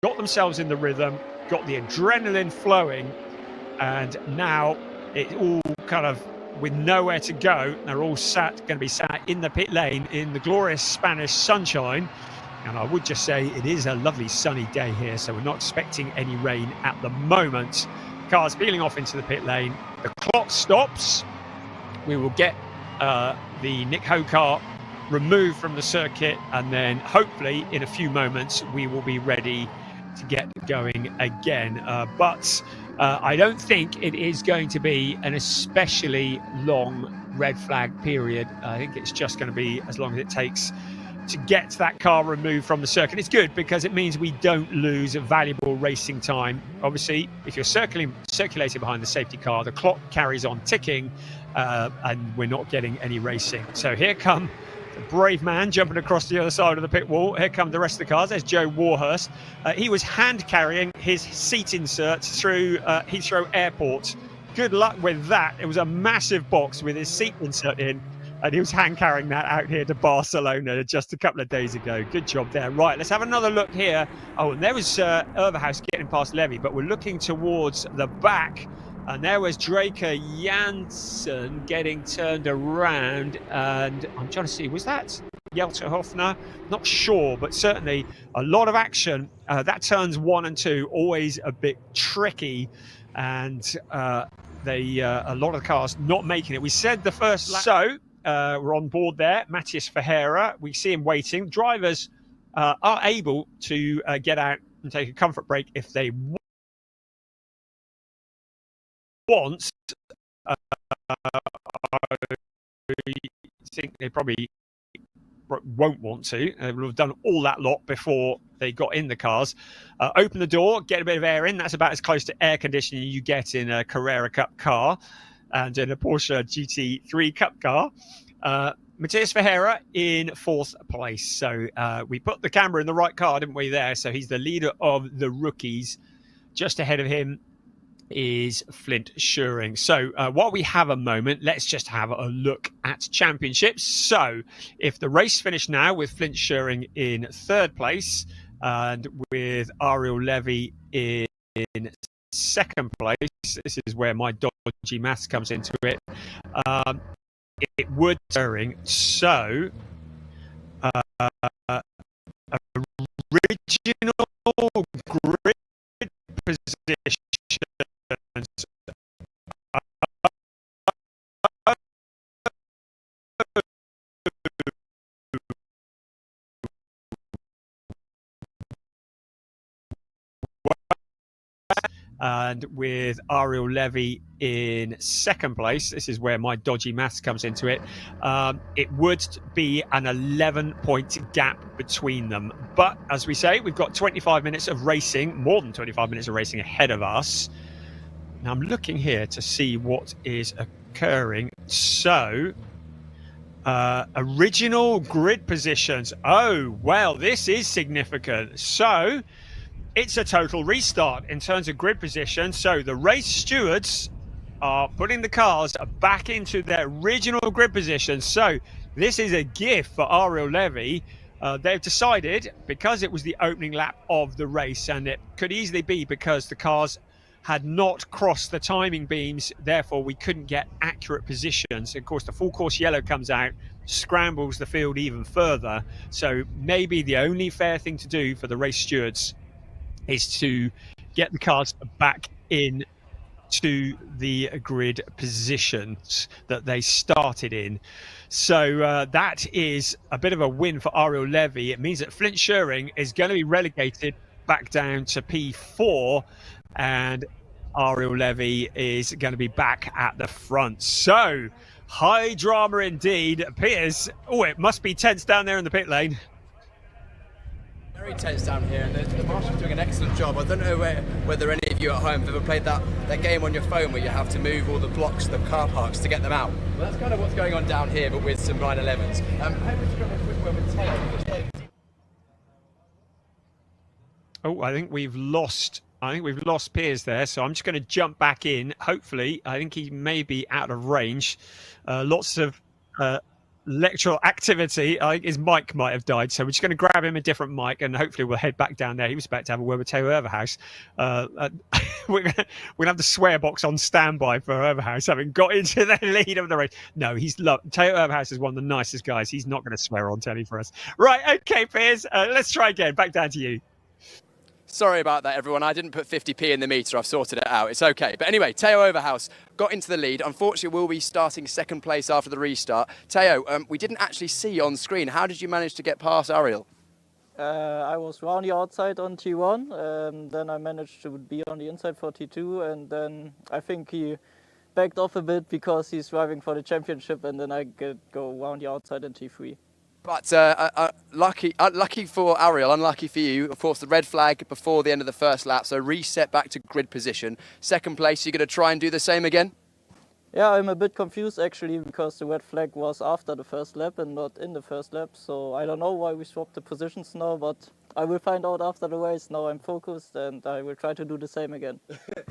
got themselves in the rhythm, got the adrenaline flowing, and now it's all kind of with nowhere to go. They're all going to be sat in the pit lane in the glorious Spanish sunshine. And I would just say it is a lovely sunny day here, so we're not expecting any rain at the moment. Cars peeling off into the pit lane. The clock stops. We will get the Nick Ho car removed from the circuit, and then hopefully in a few moments we will be ready to get going again. But I don't think it is going to be an especially long red flag period. I think it's just going to be as long as it takes to get that car removed from the circuit. It's good because it means we don't lose valuable racing time. Obviously, if you're circulating behind the safety car, the clock carries on ticking, and we're not getting any racing. So here come the brave man jumping across the other side of the pit wall. Here come the rest of the cars. There's Joe Warhurst. He was hand carrying his seat inserts through Heathrow Airport. Good luck with that. It was a massive box with his seat insert in, and he was hand carrying that out here to Barcelona just a couple of days ago. Good job there. Right, let's have another look here. Oh, and there was Overhaus getting past Levy, but we're looking towards the back. And there was Draker Janssen getting turned around. And I'm trying to see, was that Jelte Hofner? Not sure, but certainly a lot of action. That turns 1 and 2, always a bit tricky. And a lot of the cars not making it. We said the first lap. So we're on board there. Matthias Ferreira, we see him waiting. Drivers are able to get out and take a comfort break if they want. I think they probably won't want to. They will have done all that lot before they got in the cars. Open the door, get a bit of air in. That's about as close to air conditioning you get in a Carrera Cup car and in a Porsche GT3 Cup car. Matthias Ferreira in 4th place. So we put the camera in the right car, didn't we, there? So he's the leader of the rookies. Just ahead of him is Flint Schuring. So while we have a moment, let's just have a look at championships. So if the race finished now with Flint Schuring in 3rd place and with Ariel Levy in 2nd place, this is where my dodgy maths comes into it. It would Schuring. So original grid position and with Ariel Levy in 2nd place, this is where my dodgy maths comes into it, it would be an 11-point gap between them. But as we say, we've got 25 minutes of racing, more than 25 minutes of racing ahead of us. Now I'm looking here to see what is occurring. So, original grid positions. Oh, well, this is significant. So, it's a total restart in terms of grid position. So the race stewards are putting the cars back into their original grid position. So this is a gift for Ariel Levy. They've decided, because it was the opening lap of the race, and it could easily be because the cars had not crossed the timing beams, therefore we couldn't get accurate positions. Of course, the full course yellow comes out, scrambles the field even further. So maybe the only fair thing to do for the race stewards is to get the cars back in to the grid positions that they started in. So that is a bit of a win for Ariel Levy. It means that Flint Schuring is going to be relegated back down to P4, and Ariel Levy is going to be back at the front. So high drama indeed. Piers, oh, it must be tense down there in the pit lane. Very tense down here, and the marshal's doing an excellent job. I don't know whether any of you at home have ever played that game on your phone where you have to move all the blocks of the car parks to get them out. Well, that's kind of what's going on down here, but with some 911s. Oh, I think we've lost Piers there, so I'm just going to jump back in. Hopefully, I think he may be out of range. Lots of electrical activity. I think his mic might have died, so we're just going to grab him a different mic, and hopefully we'll head back down there. He was about to have a word with Teo Overhouse. We're going to have the swear box on standby for Overhouse, having got into the lead of the race. No, Teo Overhouse is one of the nicest guys. He's not going to swear on telly for us. Right, okay, Piers, let's try again. Back down to you. Sorry about that, everyone. I didn't put 50p in the meter. I've sorted it out. It's okay. But anyway, Teo Overhouse got into the lead. Unfortunately, we'll be starting second place after the restart. Teo, we didn't actually see on screen. How did you manage to get past Ariel? I was round the outside on T1, then I managed to be on the inside for T2, and then I think he backed off a bit because he's driving for the championship, and then I go round the outside in T3. But lucky for Ariel, unlucky for you. Of course, the red flag before the end of the first lap, so reset back to grid position. Second place, you're going to try and do the same again? Yeah, I'm a bit confused actually because the red flag was after the first lap and not in the first lap. So I don't know why we swapped the positions now, but I will find out after the race. Now I'm focused and I will try to do the same again.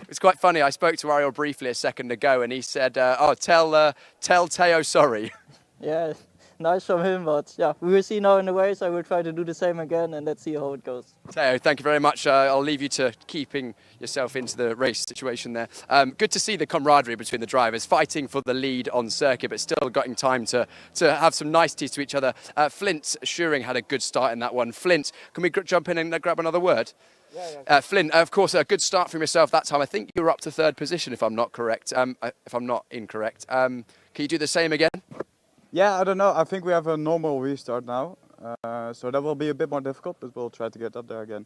It's quite funny. I spoke to Ariel briefly a second ago and he said, tell Teo sorry. Yeah. Nice from him, but yeah, we will see now in the race. I will try to do the same again, and let's see how it goes. Teo, thank you very much. I'll leave you to keeping yourself into the race situation there. Good to see the camaraderie between the drivers, fighting for the lead on circuit, but still getting time to have some niceties to each other. Flint Schuring had a good start in that one. Flint, can we jump in and grab another word? Yeah. Flint, of course, a good start from yourself that time. I think you were up to third position, if I'm not correct. If I'm not incorrect. Can you do the same again? Yeah, I don't know. I think we have a normal restart now, so that will be a bit more difficult, but we'll try to get up there again.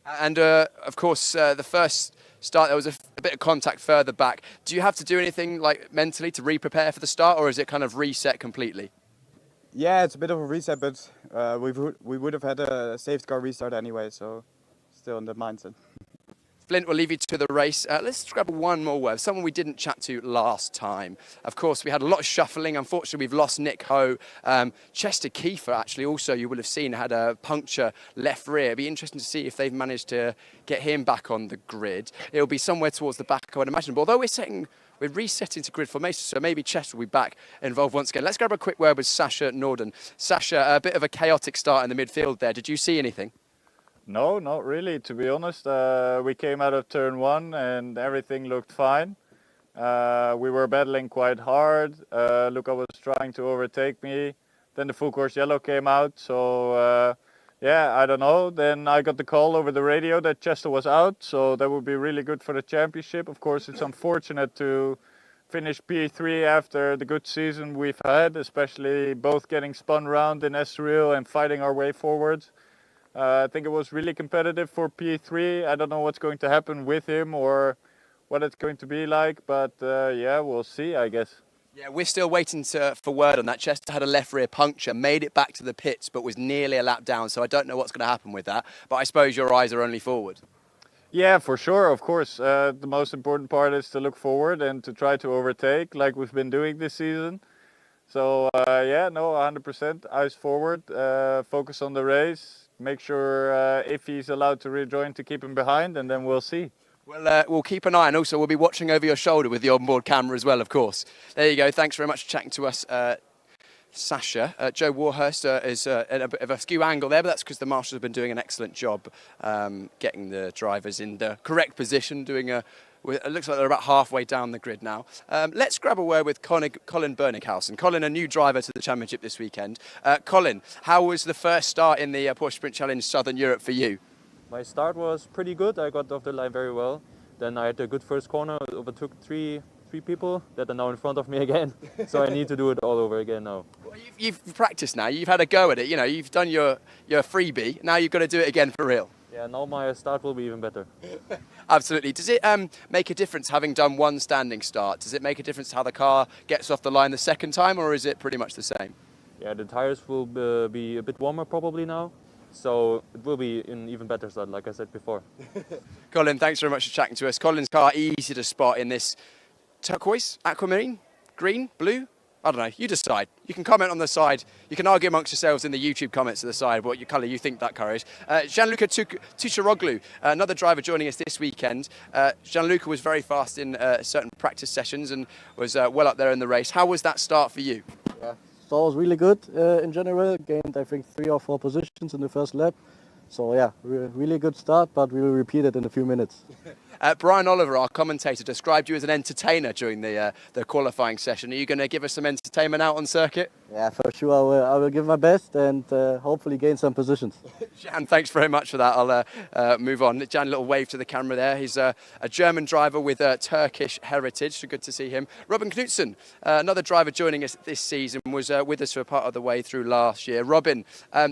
And of course, the first start, there was a bit of contact further back. Do you have to do anything like mentally to re-prepare for the start, or is it kind of reset completely? Yeah, it's a bit of a reset, but we would have had a safety car restart anyway, so still in the mindset. Flint, we'll leave you to the race. Let's grab one more word, someone we didn't chat to last time. Of course, we had a lot of shuffling. Unfortunately, we've lost Nick Ho. Chester Kiefer, actually, also, you will have seen, had a puncture left rear. It'd be interesting to see if they've managed to get him back on the grid. It'll be somewhere towards the back, I would imagine. But although we're resetting to grid formation, so maybe Chester will be back involved once again. Let's grab a quick word with Sasha Norden. Sasha, a bit of a chaotic start in the midfield there. Did you see anything? No, not really, to be honest. We came out of turn one and everything looked fine. We were battling quite hard. Luca was trying to overtake me. Then the full course yellow came out. So, yeah, I don't know. Then I got the call over the radio that Chester was out. So that would be really good for the championship. Of course, it's unfortunate to finish P3 after the good season we've had, especially both getting spun round in Estoril and fighting our way forward. I think it was really competitive for P3. I don't know what's going to happen with him or what it's going to be like, but yeah, we'll see, I guess. Yeah, we're still waiting for word on that. Chester had a left rear puncture, made it back to the pits, but was nearly a lap down, so I don't know what's going to happen with that. But I suppose your eyes are only forward. Yeah, for sure, of course. The most important part is to look forward and to try to overtake like we've been doing this season. So, yeah, no, 100%. Eyes forward, focus on the race. Make sure if he's allowed to rejoin to keep him behind, and then we'll see. Well, we'll keep an eye, and also we'll be watching over your shoulder with the onboard camera as well, of course. There you go. Thanks very much for chatting to us, Sasha. Joe Warhurst is at a bit of a skew angle there, but that's because the marshals have been doing an excellent job getting the drivers in the correct position, it looks like they're about halfway down the grid now. Let's grab a word with Colin Berninghausen. Colin, a new driver to the championship this weekend. Colin, how was the first start in the Porsche Sprint Challenge Southern Europe for you? My start was pretty good. I got off the line very well. Then I had a good first corner, overtook three people that are now in front of me again. So I need to do it all over again now. Well, you've practiced now. You've had a go at it. You know, you've done your freebie. Now you've got to do it again for real. Yeah, now my start will be even better. Absolutely. Does it make a difference having done one standing start? Does it make a difference how the car gets off the line the second time, or is it pretty much the same? Yeah, the tires will be a bit warmer probably now. So it will be an even better start, like I said before. Colin, thanks very much for chatting to us. Colin's car easy to spot in this turquoise, aquamarine, green, blue. I don't know, you decide. You can comment on the side. You can argue amongst yourselves in the YouTube comments to the side what colour you think that car is. Gianluca Tucharoglu, another driver joining us this weekend. Gianluca was very fast in certain practice sessions and was well up there in the race. How was that start for you? Yeah, So it was really good in general. Gained, I think, 3 or 4 positions in the first lap. So yeah, really good start, but we will repeat it in a few minutes. Brian Oliver, our commentator, described you as an entertainer during the qualifying session. Are you going to give us some entertainment out on circuit? Yeah, for sure. I will give my best and hopefully gain some positions. Jan, thanks very much for that. I'll move on. Jan, a little wave to the camera there. He's a German driver with Turkish heritage, so good to see him. Robin Knudsen, another driver joining us this season, was with us for a part of the way through last year. Robin,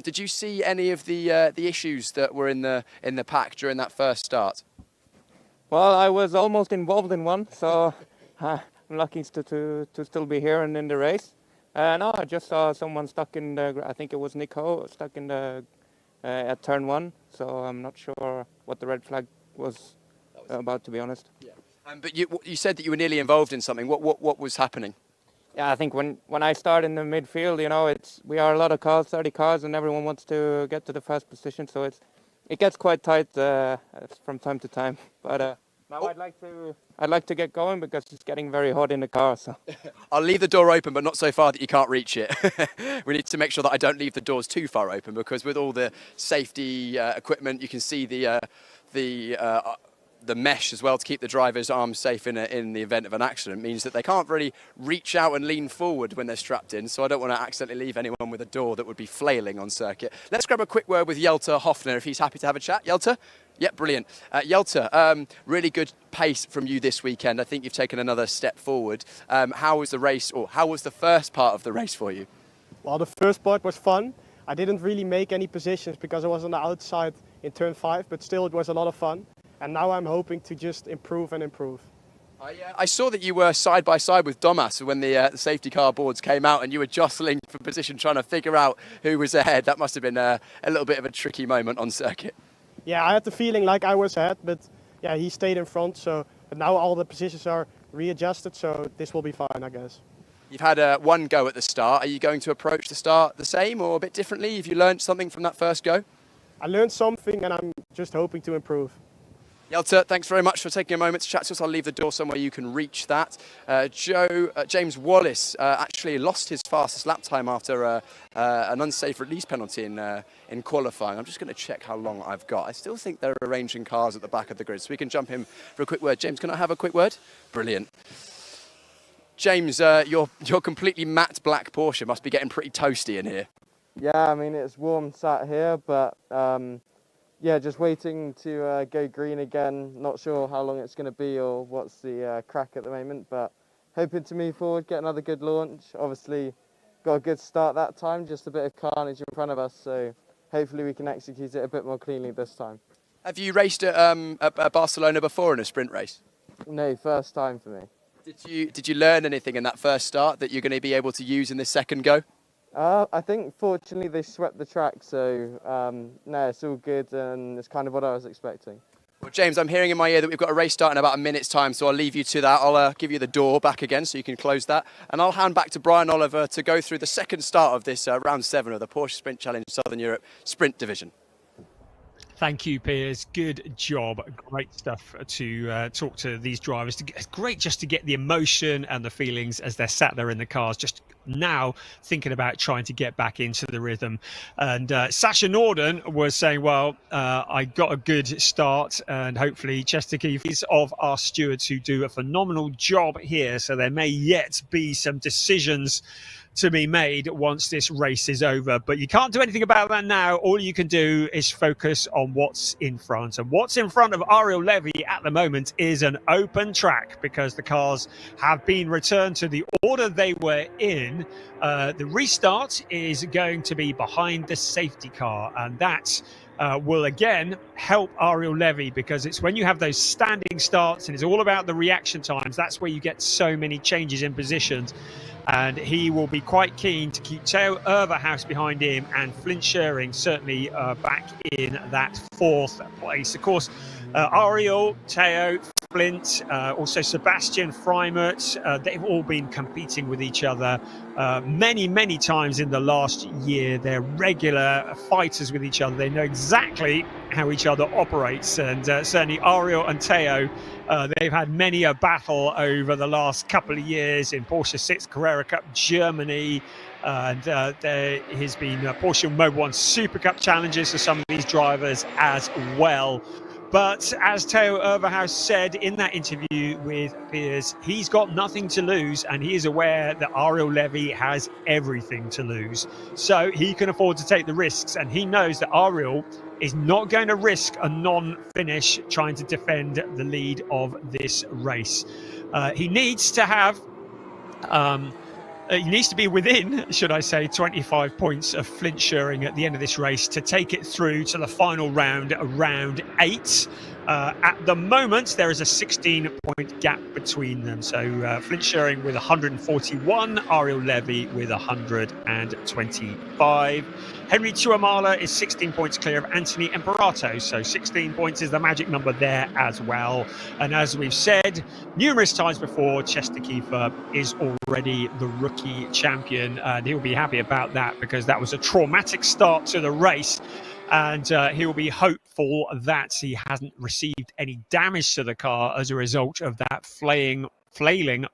did you see any of the issues that were in the pack during that first start? Well, I was almost involved in one, so I'm lucky to still be here and in the race. No, I just saw someone stuck in the, I think it was Nico, stuck in the at turn 1, so I'm not sure what the red flag was about, to be honest. Yeah. But you said that you were nearly involved in something. What was happening? Yeah, I think when I start in the midfield, you know, we are a lot of cars, 30 cars, and everyone wants to get to the first position, so it gets quite tight from time to time. But now I'd like to get going because it's getting very hot in the car. So I'll leave the door open, but not so far that you can't reach it. We need to make sure that I don't leave the doors too far open, because with all the safety equipment, you can see the mesh as well to keep the driver's arms safe in the event of an accident. Means that they can't really reach out and lean forward when they're strapped in, so I don't want to accidentally leave anyone with a door that would be flailing on circuit. Let's grab a quick word with Jelte Hoffner if he's happy to have a chat. Jelte? Yeah, brilliant. Jelte, really good pace from you this weekend. I think you've taken another step forward. How was the race, or how was the first part of the race for you? Well, the first part was fun. I didn't really make any positions because I was on the outside in turn 5, but still it was a lot of fun. And now I'm hoping to just improve and improve. I saw that you were side by side with Domas when the safety car boards came out, and you were jostling for position, trying to figure out who was ahead. That must have been a little bit of a tricky moment on circuit. Yeah, I had the feeling like I was ahead, but yeah, he stayed in front. But now all the positions are readjusted, so this will be fine, I guess. You've had one go at the start. Are you going to approach the start the same or a bit differently? Have you learned something from that first go? I learned something, and I'm just hoping to improve. Jelte, thanks very much for taking a moment to chat to us. I'll leave the door somewhere you can reach that. James Wallace actually lost his fastest lap time after an unsafe release penalty in qualifying. I'm just going to check how long I've got. I still think they're arranging cars at the back of the grid, so we can jump in for a quick word. James, can I have a quick word? Brilliant. James, your completely matte black Porsche must be getting pretty toasty in here. Yeah, I mean, it's warm sat here, but yeah, just waiting to go green again. Not sure how long it's going to be or what's the crack at the moment, but hoping to move forward, get another good launch. Obviously, got a good start that time, just a bit of carnage in front of us, so hopefully we can execute it a bit more cleanly this time. Have you raced at Barcelona before in a sprint race? No, first time for me. Did you learn anything in that first start that you're going to be able to use in this second go? I think fortunately they swept the track, so no, it's all good, and it's kind of what I was expecting. Well, James, I'm hearing in my ear that we've got a race start in about a minute's time, so I'll leave you to that. I'll give you the door back again so you can close that, and I'll hand back to Brian Oliver to go through the second start of this round 7 of the Porsche Sprint Challenge Southern Europe Sprint Division. Thank you, Piers. Good job. Great stuff to talk to these drivers. It's great just to get the emotion and the feelings as they're sat there in the cars, just now thinking about trying to get back into the rhythm. And Sasha Norden was saying, well, I got a good start, and hopefully Chester Keefe is of our stewards who do a phenomenal job here. So there may yet be some decisions to be made once this race is over, but you can't do anything about that now. All you can do is focus on what's in front, and what's in front of Ariel Levy at the moment is an open track because the cars have been returned to the order they were in. The restart is going to be behind the safety car, and that will again help Ariel Levy, because it's when you have those standing starts and it's all about the reaction times, that's where you get so many changes in positions. And he will be quite keen to keep Theo Overhaus behind him, and Flint Schering certainly back in that 4th place. Of course, Ariel, Theo, Flint, also Sebastian Freimert, they've all been competing with each other many times in the last year. They're regular fighters with each other. They know exactly how each other operates, and certainly Ariel and Theo, they've had many a battle over the last couple of years in Porsche 6 Carrera Cup Germany, And there has been Porsche Mobil 1 Super Cup challenges for some of these drivers as well. But as Theo Overhaus said in that interview with Piers, he's got nothing to lose, and he is aware that Ariel Levy has everything to lose. So he can afford to take the risks, and he knows that Ariel is not going to risk a non-finish trying to defend the lead of this race. He needs to have... he needs to be within, should I say, 25 points of Flint Schuring at the end of this race to take it through to the final round, round 8. At the moment, there is a 16-point gap between them. So Flint Schuring with 141, Ariel Levy with 125. Henry Tuamala is 16 points clear of Anthony Imperato. So 16 points is the magic number there as well. And as we've said numerous times before, Chester Kiefer is already the rookie champion. And he'll be happy about that because that was a traumatic start to the race. And he'll be hopeful that he hasn't received any damage to the car as a result of that flailing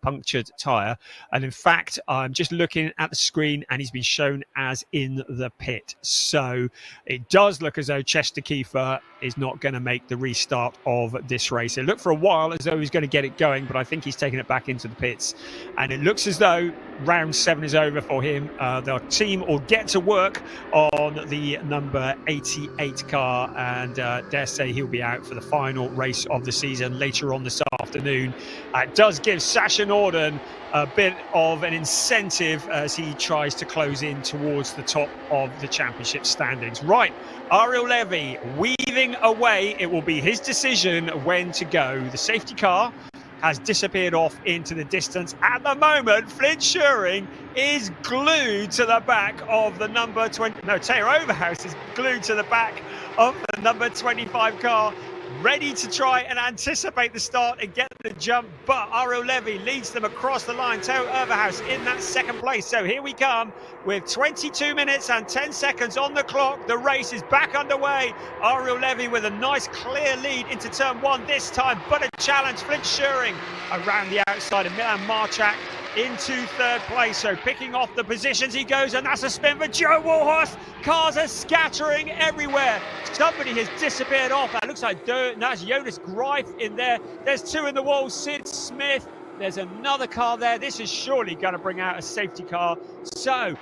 punctured tyre. And in fact, I'm just looking at the screen and he's been shown as in the pit. So it does look as though Chester Kiefer is not going to make the restart of this race. It looked for a while as though he's going to get it going, but I think he's taken it back into the pits. And it looks as though round 7 is over for him. The team will get to work on the number 88 car, and dare say he'll be out for the final race of the season later on this afternoon. It does give Sasha Norden a bit of an incentive as he tries to close in towards the top of the championship standings. Right, Ariel Levy weaving away. It will be his decision when to go. The safety car has disappeared off into the distance. At the moment, Flint Schuring is glued to the back of the number 20. No, Theo Overhaus is glued to the back of the number 25 car, ready to try and anticipate the start and get the jump. But Ariel Levy leads them across the line. Theo Overhaus in that second place. So here we come with 22 minutes and 10 seconds on the clock. The race is back underway. Ariel Levy with a nice clear lead into turn 1 this time, but a challenge. Flint Schuring around the outside of Milan Marchak into third place. So picking off the positions he goes, and that's a spin for Joe Warhorse. Cars are scattering everywhere. Somebody has disappeared off. That looks like that's Jonas Greif in there. There's 2 in the wall. Sid Smith. There's another car there. This is surely going to bring out a safety car. So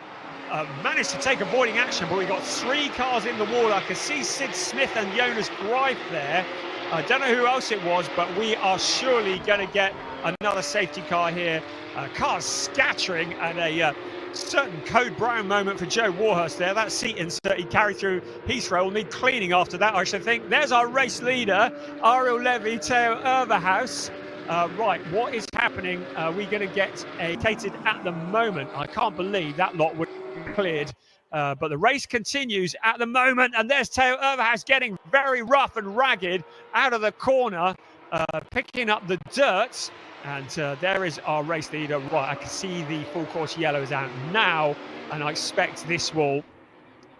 managed to take avoiding action, but we've got 3 cars in the wall. I can see Sid Smith and Jonas Greif there. I don't know who else it was, but we are surely going to get another safety car here. Cars scattering, and a certain Code Brown moment for Joe Warhurst there. That seat insert he carried through Heathrow will need cleaning after that, I should think. There's our race leader, Ariel Levy, Theo Overhaus. Right, what is happening? We're going to get cated at the moment. I can't believe that lot would be cleared. But the race continues at the moment, and there's Theo Overhaus getting very rough and ragged out of the corner, picking up the dirt. And there is our race leader. Right, I can see the full course yellows out now, and I expect this will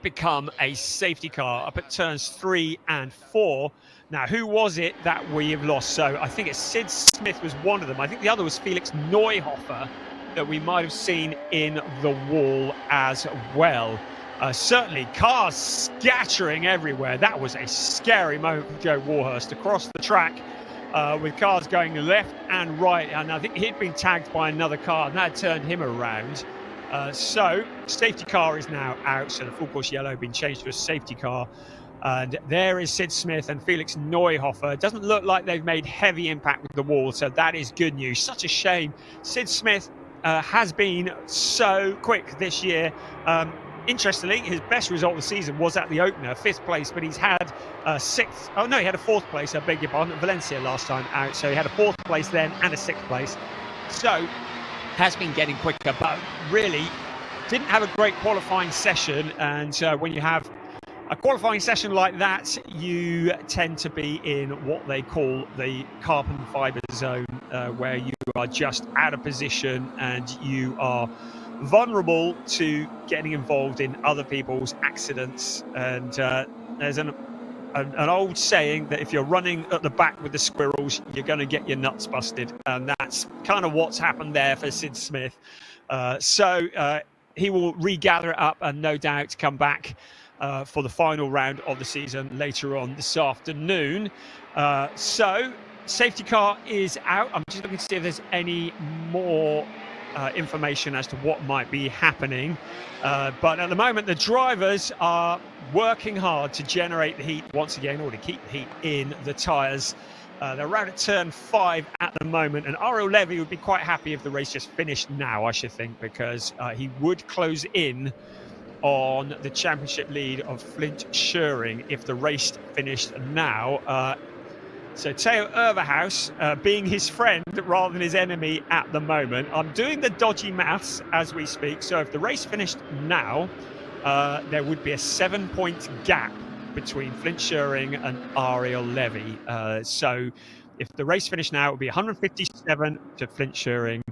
become a safety car up at turns 3 and 4. Now, who was it that we have lost? So I think it's Sid Smith was one of them. I think the other was Felix Neuhofer that we might have seen in the wall as well. Certainly cars scattering everywhere. That was a scary moment for Joe Warhurst across the track. With cars going left and right, and I think he'd been tagged by another car and that turned him around. So safety car is now out, so the full course yellow been changed to a safety car, and there is Sid Smith and Felix Neuhofer. It doesn't look like they've made heavy impact with the wall, so that is good news. Such a shame. Sid Smith has been so quick this year. Interestingly, his best result of the season was at the opener, 5th place, but he's had 6th. Oh no, he had a 4th place, I beg your pardon, at Valencia last time out. So he had a 4th place then and a 6th place. So has been getting quicker, but really didn't have a great qualifying session. And when you have a qualifying session like that, you tend to be in what they call the carbon fibre zone, where you are just out of position and you are vulnerable to getting involved in other people's accidents. And there's an old saying that if you're running at the back with the squirrels, you're going to get your nuts busted, and that's kind of what's happened there for Sid Smith. So he will regather it up and no doubt come back for the final round of the season later on this afternoon. So safety car is out. I'm just looking to see if there's any more information as to what might be happening. But at the moment, the drivers are working hard to generate the heat once again, or to keep the heat in the tyres. They're around at turn 5 at the moment, and Ariel Levy would be quite happy if the race just finished now, I should think, because he would close in on the championship lead of Flint Schuring if the race finished now. So Theo Overhaus being his friend rather than his enemy at the moment. I'm doing the dodgy maths as we speak. So if the race finished now, there would be a 7-point gap between Flint Schuring and Ariel Levy. So if the race finished now, it would be 157 to Flint Schuring,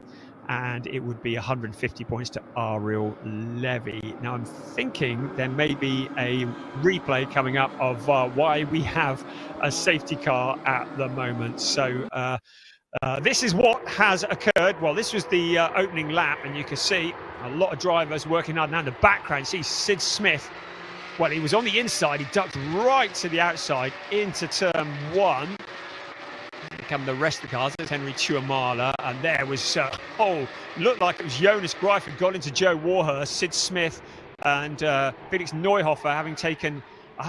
and it would be 150 points to Ariel Levy. Now, I'm thinking there may be a replay coming up of why we have a safety car at the moment. So this is what has occurred. Well, this was the opening lap, and you can see a lot of drivers working hard. Now in the background, see Sid Smith. Well, he was on the inside. He ducked right to the outside into turn 1. Here come the rest of the cars. There's Henry Tuamala, and there was looked like it was Jonas Greif had got into Joe Warhurst, Sid Smith, and Felix Neuhofer having taken.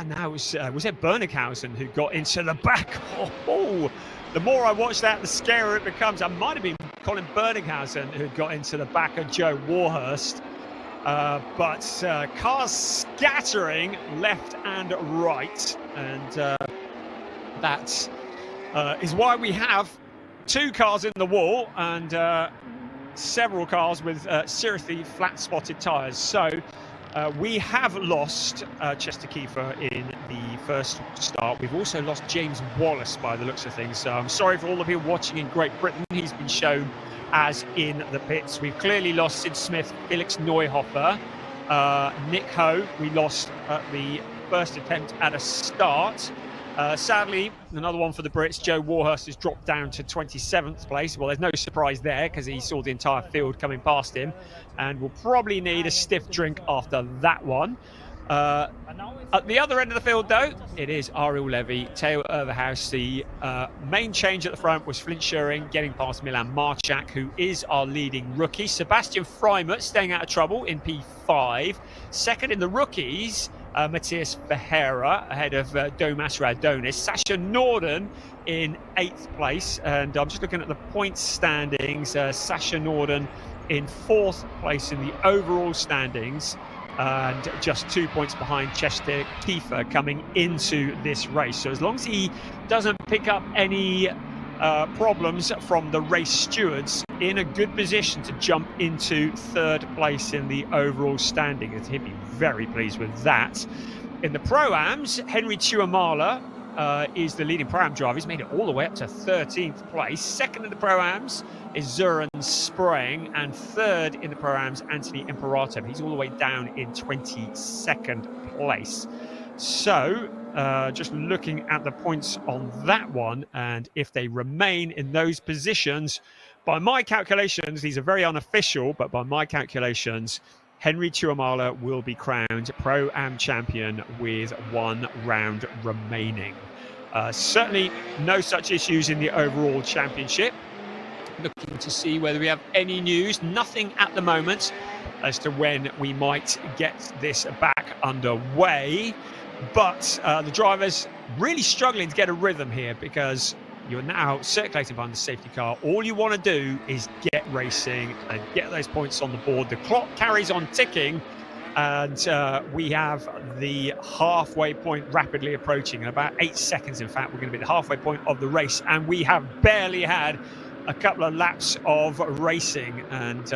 Now was it Bernighausen who got into the back? The more I watch that, the scarier it becomes. I might have been Colin Bernighausen who got into the back of Joe Warhurst. But cars scattering left and right, and that is why we have 2 cars in the wall and several cars with seriously flat-spotted tyres. So we have lost Chester Kiefer in the first start. We've also lost James Wallace by the looks of things. So I'm sorry for all the people watching in Great Britain. He's been shown as in the pits. We've clearly lost Sid Smith, Felix Neuhofer, Nick Ho. We lost at the first attempt at a start. Sadly, another one for the Brits. Joe Warhurst has dropped down to 27th place. Well, there's no surprise there because he saw the entire field coming past him and will probably need a stiff drink after that one. At the other end of the field, though, it is Ariel Levy, Theo Overhaus. The main change at the front was Flint Schuring getting past Milan Marchak, who is our leading rookie. Sebastian Freimut staying out of trouble in P5. Second in the rookies, Matthias Ferreira ahead of Domas Radonis. Sasha Norden in 8th place. And I'm just looking at the points standings. Sasha Norden in 4th place in the overall standings, and just 2 points behind Chester Kiefer coming into this race. So as long as he doesn't pick up any problems from the race stewards, in a good position to jump into 3rd place in the overall standing. He'd be very pleased with that. In the Pro-Ams, Henry Tuamala is the leading Pro-Am driver. He's made it all the way up to 13th place. Second in the Pro-Ams is Zuran Spraying, and 3rd in the Pro-Ams, Anthony Imperato. He's all the way down in 22nd place. So just looking at the points on that one, and if they remain in those positions, by my calculations, these are very unofficial, but by my calculations, Henry Tuamala will be crowned Pro-Am champion with 1 round remaining. Certainly no such issues in the overall championship. Looking to see whether we have any news. Nothing at the moment as to when we might get this back underway. But the drivers really struggling to get a rhythm here because you're now circulating behind the safety car. All you want to do is get racing and get those points on the board. The clock carries on ticking, and we have the halfway point rapidly approaching. In about 8 seconds, in fact, we're going to be at the halfway point of the race, and we have barely had a couple of laps of racing, and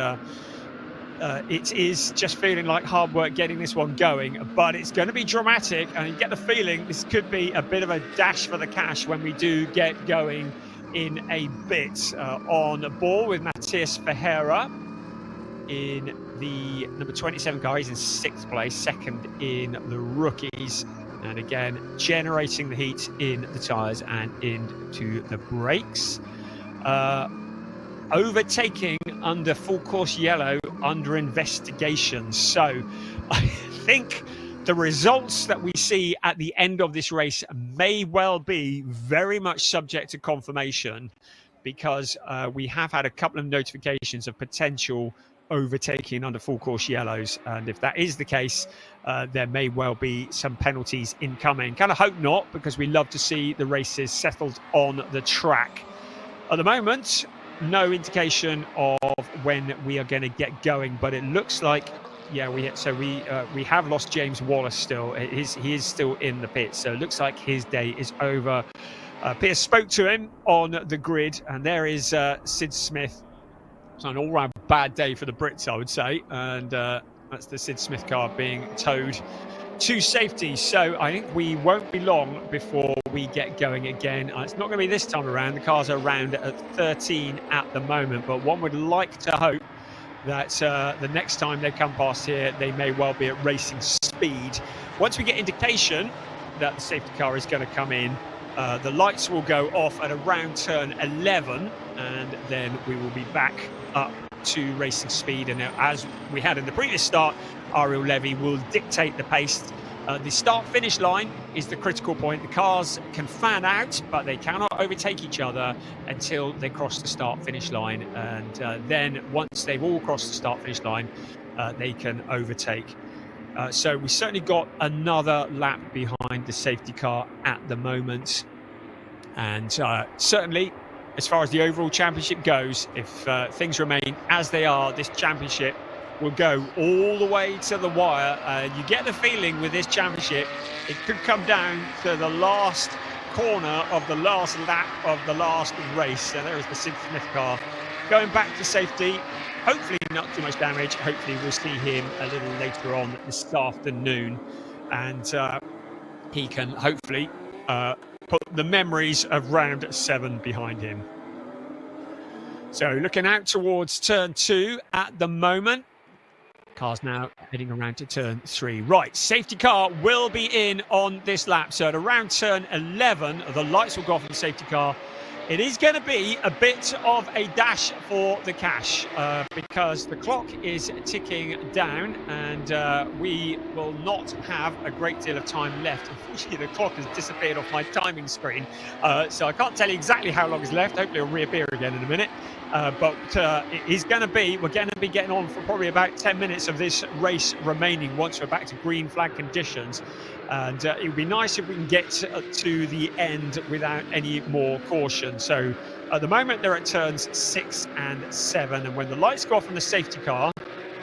it is just feeling like hard work getting this one going, but it's going to be dramatic, and you get the feeling this could be a bit of a dash for the cash when we do get going in a bit. On the ball with Matthias Ferreira in the number 27 car. He's in 6th place, 2nd in the rookies, and again generating the heat in the tyres and into the brakes. Overtaking under full course yellow under investigation. So I think the results that we see at the end of this race may well be very much subject to confirmation, because we have had a couple of notifications of potential overtaking under full course yellows, and if that is the case, there may well be some penalties incoming. Kind of hope not, because we love to see the races settled on the track. At the moment, no indication of when we are going to get going, but it looks like, yeah, we have lost James Wallace still. He is still in the pit, so it looks like his day is over. Pierce spoke to him on the grid, and there is Sid Smith. It's an all-round bad day for the Brits, I would say, and that's the Sid Smith car being towed to safety. So I think we won't be long before we get going again. It's not going to be this time around. The cars are around at 13 at the moment, but one would like to hope that the next time they come past here, they may well be at racing speed. Once we get indication that the safety car is going to come in, the lights will go off at around turn 11, and then we will be back up to racing speed. And as we had in the previous start, Ariel Levy will dictate the pace. The start-finish line is the critical point. The cars can fan out, but they cannot overtake each other until they cross the start-finish line. And then once they've all crossed the start-finish line, they can overtake. So we certainly got another lap behind the safety car at the moment. And certainly, as far as the overall championship goes, if things remain as they are, this championship will go all the way to the wire. You get the feeling with this championship, it could come down to the last corner of the last lap of the last race. And there is the Sid Smith car going back to safety. Hopefully not too much damage. Hopefully we'll see him a little later on this afternoon, and he can hopefully put the memories of round 7 behind him. So looking out towards turn 2 at the moment. Car's now heading around to turn 3. Right, safety car will be in on this lap. So at around turn 11, the lights will go off on the safety car. It is going to be a bit of a dash for the cash because the clock is ticking down, and we will not have a great deal of time left. Unfortunately, the clock has disappeared off my timing screen, so I can't tell you exactly how long is left. Hopefully it'll reappear again in a minute. But it is going to be, we're going to be getting on for probably about 10 minutes of this race remaining once we're back to green flag conditions. And it would be nice if we can get to the end without any more caution. So at the moment, they're at turns 6 and 7. And when the lights go off on the safety car,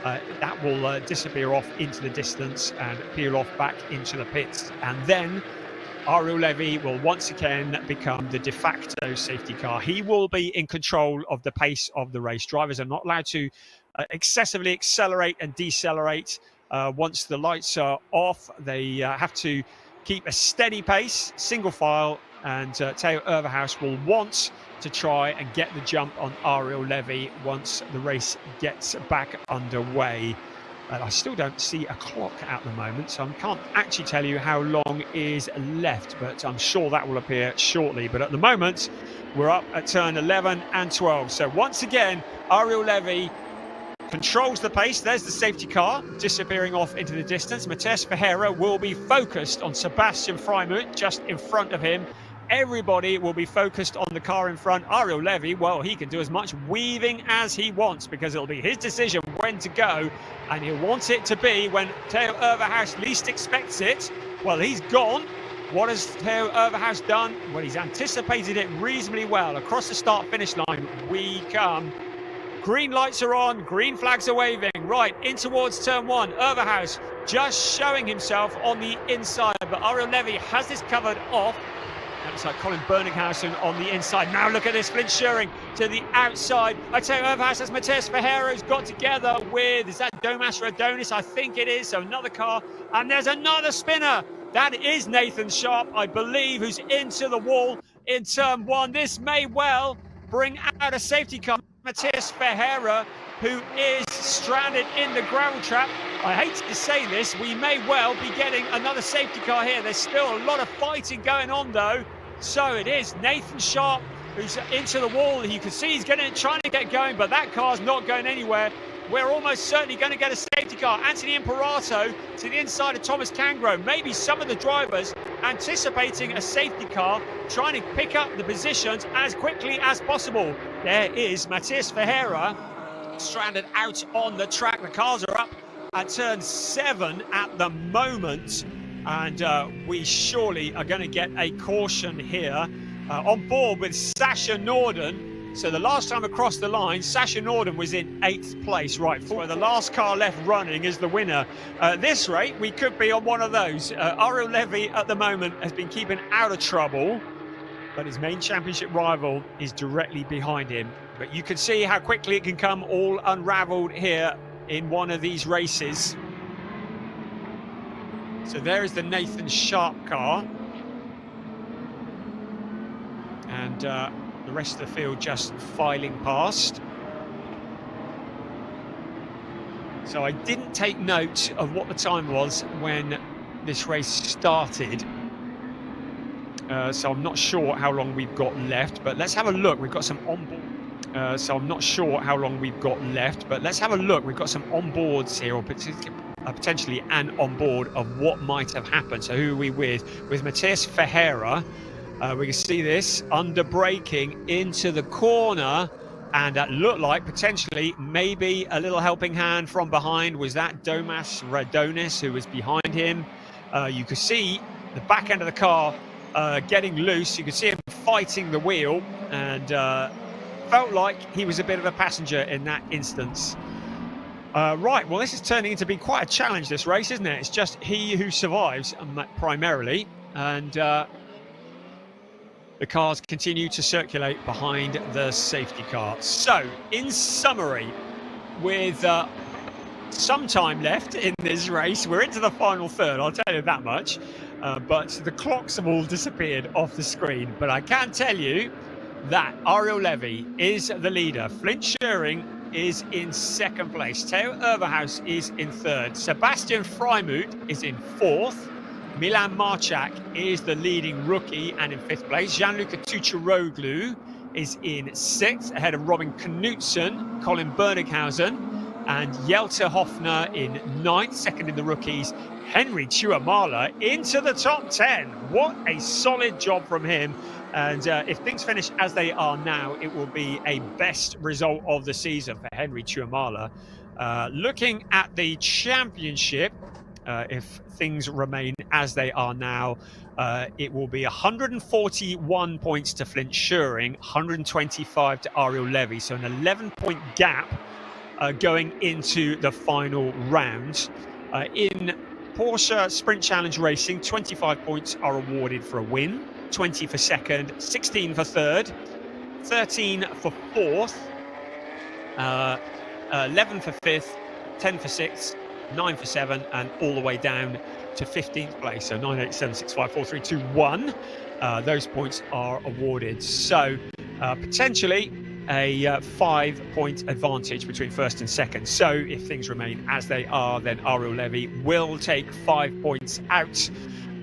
that will disappear off into the distance and peel off back into the pits. And then Ariel Levy will once again become the de facto safety car. He will be in control of the pace of the race. Drivers are not allowed to excessively accelerate and decelerate. Once the lights are off, they have to keep a steady pace, single file, and Theo Overhaus will want to try and get the jump on Ariel Levy once the race gets back underway. I still don't see a clock at the moment, so I can't actually tell you how long is left, but I'm sure that will appear shortly. But at the moment, we're up at turn 11 and 12. So once again, Ariel Levy controls the pace. There's the safety car disappearing off into the distance. Matheus Ferreira will be focused on Sebastian Freimuth just in front of him. Everybody will be focused on the car in front. Ariel Levy, well, he can do as much weaving as he wants because it'll be his decision when to go, and he'll want it to be when Theo Overhaus least expects it. Well, he's gone. What has Theo Overhaus done? Well, he's anticipated it reasonably well. Across the start-finish line we come. Green lights are on, green flags are waving. Right, in towards turn 1. Overhaus just showing himself on the inside, but Ariel Levy has this covered off. Looks like Colin Berninghausen on the inside. Now look at this, Flint Schuring to the outside. I tell you, Overhaus as Matheus Ferreira has got together with, is that Domas Radonis? I think it is. So another car, and there's another spinner. That is Nathan Sharp, I believe, who's into the wall in turn 1. This may well bring out a safety car. Matheus Ferreira, who is stranded in the gravel trap. I hate to say this, we may well be getting another safety car here. There's still a lot of fighting going on, though. So it is Nathan Sharp who's into the wall. You can see he's trying to get going, but that car's not going anywhere. we're almost certainly going to get a safety car. Anthony Imperato to the inside of Thomas Cangro. Maybe some of the drivers anticipating a safety car, trying to pick up the positions as quickly as possible. There is Matías Ferreira stranded out on the track. The cars are up at turn 7 at the moment, and we surely are going to get a caution here. On board with Sasha Norden. So the last time across the line, Sasha Norden was in 8th place, right, where the last car left running is the winner. At this rate, we could be on one of those. Ariel Levy at the moment has been keeping out of trouble, but his main championship rival is directly behind him. But you can see how quickly it can come all unraveled here in one of these races. So there is the Nathan Sharp car. And the rest of the field just filing past. So I didn't take note of what the time was when this race started. So I'm not sure how long we've got left, but let's have a look. We've got some onboard. So I'm not sure how long we've got left, but let's have a look. We've got some onboards here, or potentially an onboard of what might have happened. So who are we with? With Matías Ferreira. We can see this under braking into the corner, and that looked like potentially maybe a little helping hand from behind. Was that Domas Radonis who was behind him? You could see the back end of the car getting loose. You could see him fighting the wheel, and felt like he was a bit of a passenger in that instance. Right, well, this is turning into be quite a challenge, this race, isn't it? It's just he who survives primarily, and the cars continue to circulate behind the safety car. So, in summary, with some time left in this race, we're into the final third, I'll tell you that much. But the clocks have all disappeared off the screen. But I can tell you that Ariel Levy is the leader. Flint Scheuring is in 2nd place. Theo Urberhaus is in 3rd. Sebastian Freimuth is in 4th. Milan Marchak is the leading rookie and in 5th place. Gianluca Tucciaroglu is in 6th, ahead of Robin Knutson, Colin Bernighausen, and Jelte Hoffner in 9th, 2nd in the rookies. Henry Tuamala into the top 10. What a solid job from him. And if things finish as they are now, it will be a best result of the season for Henry Tuamala. Looking at the championship, if things remain as they are now, it will be 141 points to Flint Scheuring, 125 to Ariel Levy. So an 11-point gap going into the final round. In Porsche Sprint Challenge Racing, 25 points are awarded for a win, 20 for 2nd, 16 for 3rd, 13 for 4th, 11 for 5th, 10 for 6th, 9 for 7, and all the way down to 15th place. So 9, 8, 7, 6, 5, 4, 3, 2, 1. Those points are awarded. So potentially a 5-point advantage between 1st and 2nd. So if things remain as they are, then Ariel Levy will take 5 points out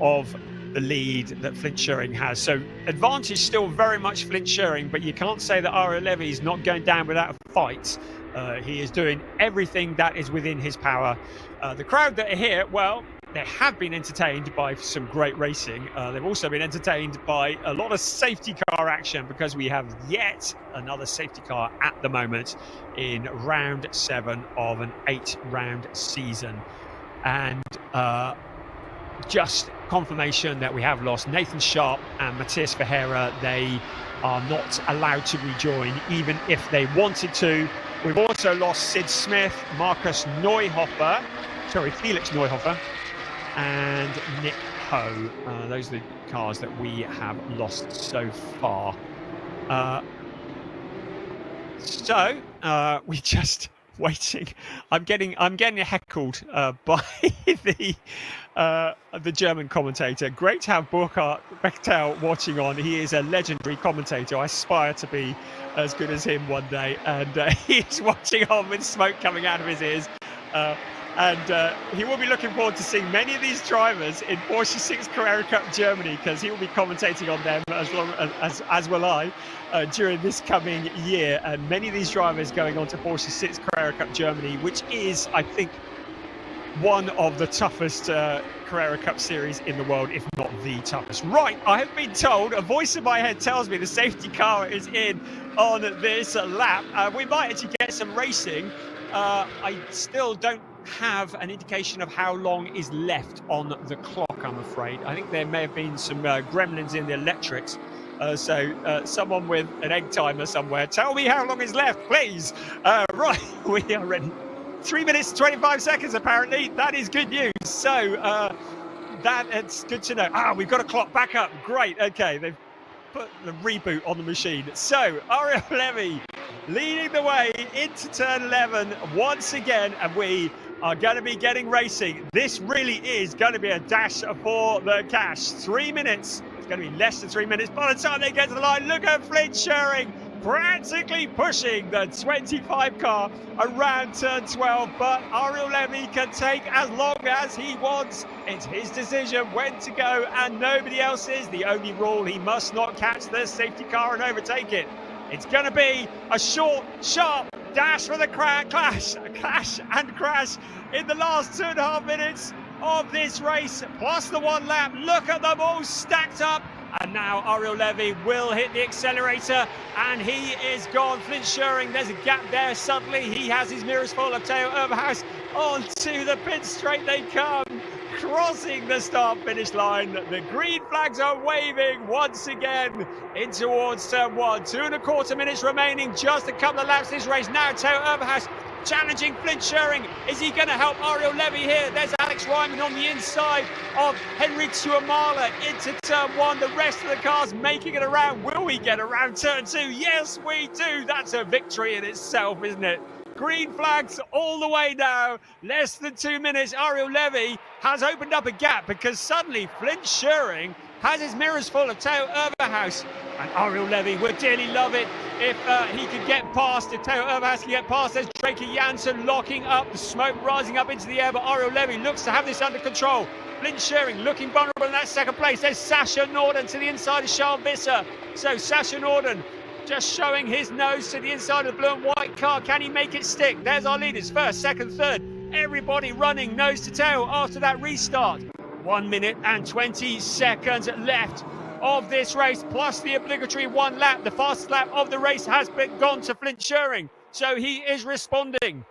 of the lead that Flint Scheuring has. So advantage still very much Flint Scheuring, but you can't say that Ariel Levy is not going down without a fight. He is doing everything that is within his power. The crowd that are here, well, they have been entertained by some great racing. They've also been entertained by a lot of safety car action, because we have yet another safety car at the moment in round 7 of an 8-round season. And just confirmation that we have lost Nathan Sharp and Matías Ferreira. They are not allowed to rejoin, even if they wanted to. We've also lost Sid Smith, Felix Neuhofer, and Nick Ho. Those are the cars that we have lost so far. So we're just waiting. I'm getting heckled by the German commentator. Great to have Burkhard Bechtel watching on. He is a legendary commentator. I aspire to be as good as him one day, and he's watching on with smoke coming out of his ears. And he will be looking forward to seeing many of these drivers in Porsche 6 Carrera Cup Germany, because he will be commentating on them as will I during this coming year. And many of these drivers going on to Porsche 6 Carrera Cup Germany, which is, I think, one of the toughest Carrera Cup series in the world, if not the toughest. Right, I have been told, a voice in my head tells me the safety car is in on this lap. We might actually get some racing. I still don't have an indication of how long is left on the clock, I'm afraid. I think there may have been some gremlins in the electrics. So someone with an egg timer somewhere, tell me how long is left, please. Right, we are ready. 3 minutes, 25 seconds, apparently. That is good news. So that's good to know. We've got a clock back up. Great. Okay, they've put the reboot on the machine. So Ariel Levy leading the way into turn 11 once again, and we are going to be getting racing. This really is going to be a dash for the cash. 3 minutes. It's going to be less than 3 minutes by the time they get to the line. Look at Flint Schuring practically pushing the 25 car around turn 12, but Ariel Levy can take as long as he wants. It's his decision when to go and nobody else's. The only rule, he must not catch the safety car and overtake it. It's going to be a short, sharp dash for the clash and crash in the last 2.5 minutes of this race, plus the 1 lap. Look at them all stacked up. And now Ariel Levy will hit the accelerator, and he is gone. Flint Schuring, there's a gap there. Suddenly he has his mirrors full of Theo Overhaus. Onto the pit straight they come, crossing the start-finish line. The green flags are waving once again in towards turn 1. 2.25 minutes remaining, just a couple of laps this race. Now Theo Overhaus challenging Flint Schuring. Is he going to help Ariel Levy here? There's Alex Ryman on the inside of Henry Tuamala into turn 1. The rest of the cars making it around. Will we get around turn 2? Yes, we do. That's a victory in itself, isn't it? Green flags all the way now. Less than 2 minutes. Ariel Levy has opened up a gap because suddenly Flint Schuring has his mirrors full of Theo Overhaus. And Ariel Levy would dearly love it if he could get past, if Theo Overhaus can get past. There's Draker Janssen locking up, the smoke rising up into the air, but Ariel Levy looks to have this under control. Flint Schuring looking vulnerable in that second place. There's Sasha Norden to the inside of Charles Visser. So Sasha Norden just showing his nose to the inside of the blue and white car. Can he make it stick? There's our leaders, first, second, third. Everybody running nose to tail after that restart. 1 minute and 20 seconds left of this race, plus the obligatory 1 lap. The fastest lap of the race has been gone to Flint Schuring, so he is responding.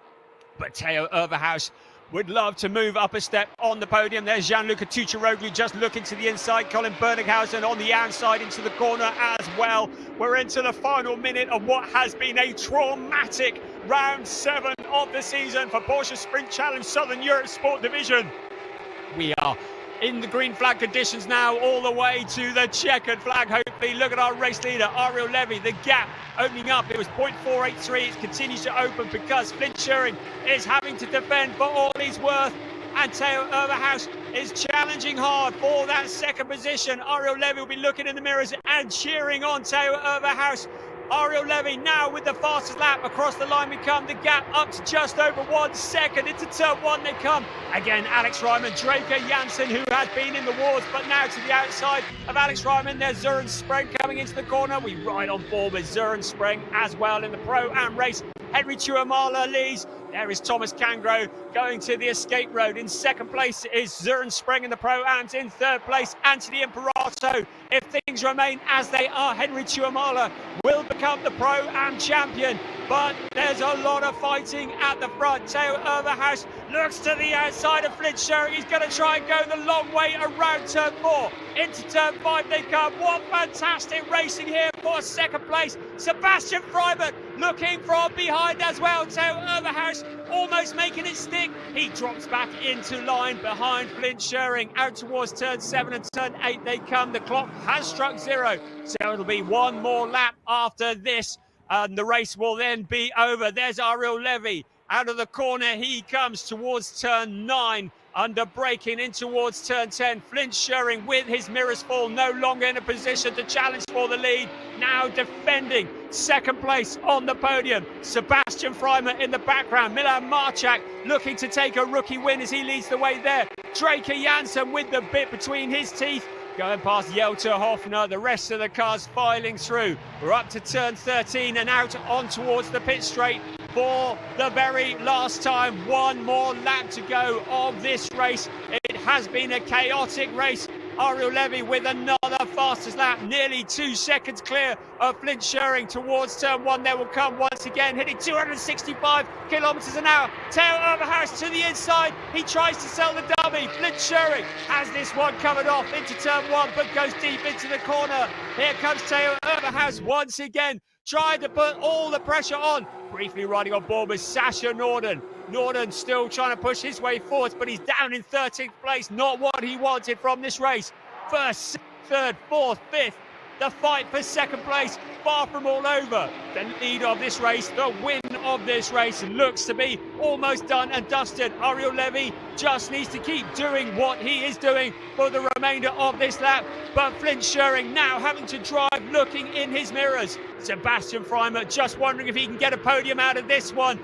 But Theo Overhaus would love to move up a step on the podium. There's Gianluca Tucciaroglu just looking to the inside. Colin Berninghausen on the outside into the corner as well. We're into the final minute of what has been a traumatic round 7 of the season for Porsche Sprint Challenge Southern Europe Sport Division. We are in the green flag conditions now, all the way to the checkered flag. Hopefully, look at our race leader, Ariel Levy. The gap opening up. It was 0.483. It continues to open because Flint Schuring is having to defend for all he's worth. And Theo Overhaus is challenging hard for that second position. Ariel Levy will be looking in the mirrors and cheering on Theo Overhaus. Ariel Levy now with the fastest lap. Across the line we come. The gap up to just over 1 second. Into turn 1 they come. Again, Alex Ryman, Draker Janssen, who has been in the wars, but now to the outside of Alex Ryman. There's Søren Spreng coming into the corner. We ride on board with Søren Spreng as well in the Pro-Am race. Henry Tuamala leads. There is Thomas Cangro going to the escape road. In second place is Søren Spreng in the Pro-Ams. In third place, Anthony Imperato. If things remain as they are, Henry Tuamala will become the Pro-Am champion. But there's a lot of fighting at the front. Theo Overhaus looks to the outside of Flint Schuring. He's going to try and go the long way around turn 4. Into turn 5 they come. What fantastic racing here for second place. Sebastian Freibert looking from behind as well. Theo Overhaus almost making it stick. He drops back into line behind Flint Schuring. Out towards turn 7 and turn 8 they come. The clock has struck 0. So it'll be one more lap after this. And the race will then be over. There's Ariel Levy Out of the corner he comes towards turn 9, under braking in towards turn 10. Flint Schuring with his mirrors full, no longer in a position to challenge for the lead. Now defending second place on the podium. Sebastian Freimer in the background. Milan Marchak looking to take a rookie win as he leads the way there. Draker Janssen with the bit between his teeth. Going past Jelter Hoffner, the rest of the cars filing through. We're up to turn 13 and out on towards the pit straight for the very last time. One more lap to go of this race. It has been a chaotic race. Ariel Levy with another fastest lap, nearly 2 seconds clear of Flint Schuring towards turn 1. There will come once again, hitting 265 kilometers an hour. Theo Overhaus to the inside. He tries to sell the dummy. Flint Schuring has this one covered off into turn 1, but goes deep into the corner. Here comes Theo Overhaus once again, trying to put all the pressure on. Briefly riding on board with Sasha Norden. Norden still trying to push his way forward, but he's down in 13th place. Not what he wanted from this race. First, third, fourth, fifth. The fight for second place, far from all over. The lead of this race, the win of this race, looks to be almost done and dusted. Ariel Levy just needs to keep doing what he is doing for the remainder of this lap. But Flint Schuring now having to drive, looking in his mirrors. Sebastian Freimer just wondering if he can get a podium out of this one.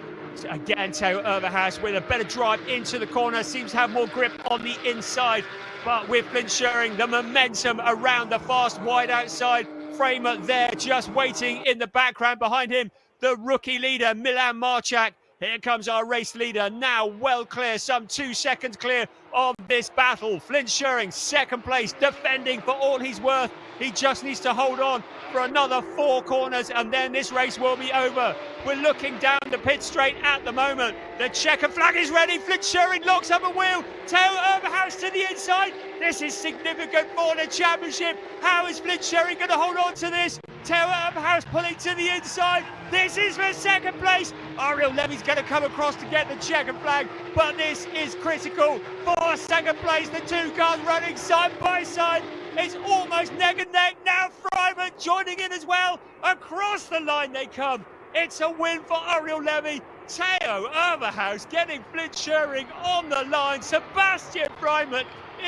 Again, Theo Overhaus with a better drive into the corner, seems to have more grip on the inside. But with Flint Schuring, the momentum around the fast wide outside. Freimer there just waiting in the background behind him. The rookie leader, Milan Marchak. Here comes our race leader, now well clear, some 2 seconds clear of this battle. Flint Schuring, second place, defending for all he's worth. He just needs to hold on for another 4 corners and then this race will be over. We're looking down the pit straight at the moment. The checker flag is ready. Flint Schuring locks up a wheel. Theo Overhaus to the inside. This is significant for the championship. How is Flint Schuring going to hold on to this? Theo Overhaus pulling to the inside. This is for second place. Ariel Levy's going to come across to get the checker flag, but this is critical for second place. The 2 cars running side by side. It's almost neck and neck. Now Freimer joining in as well. Across the line they come. It's a win for Ariel Levy. Theo Overhaus getting Flint Schuring on the line. Sebastian Freimer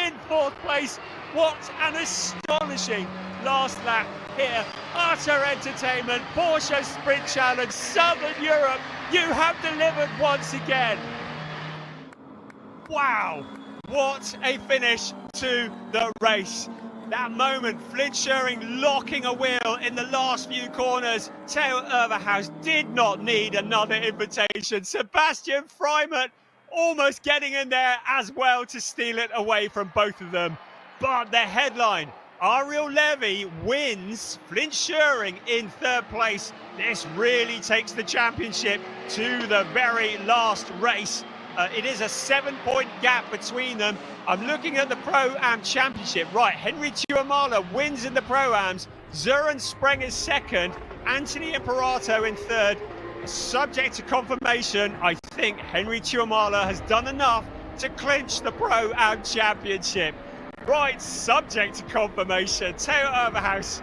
in 4th place. What an astonishing last lap here. Utter entertainment. Porsche Sprint Challenge, Southern Europe. You have delivered once again. Wow, what a finish to the race. That moment, Flint Schuring locking a wheel in the last few corners. Theo Overhaus did not need another invitation. Sebastian Freimer almost getting in there as well to steal it away from both of them. But the headline, Ariel Levy wins, Flint Schuring in 3rd place. This really takes the championship to the very last race. It is a 7-point gap between them. I'm looking at the Pro-Am Championship. Right, Henry Tuamala wins in the Pro-Ams. Søren Spreng is 2nd. Anthony Imperato in 3rd. Subject to confirmation, I think Henry Tuamala has done enough to clinch the Pro-Am Championship. Right, subject to confirmation. Theo Overhaus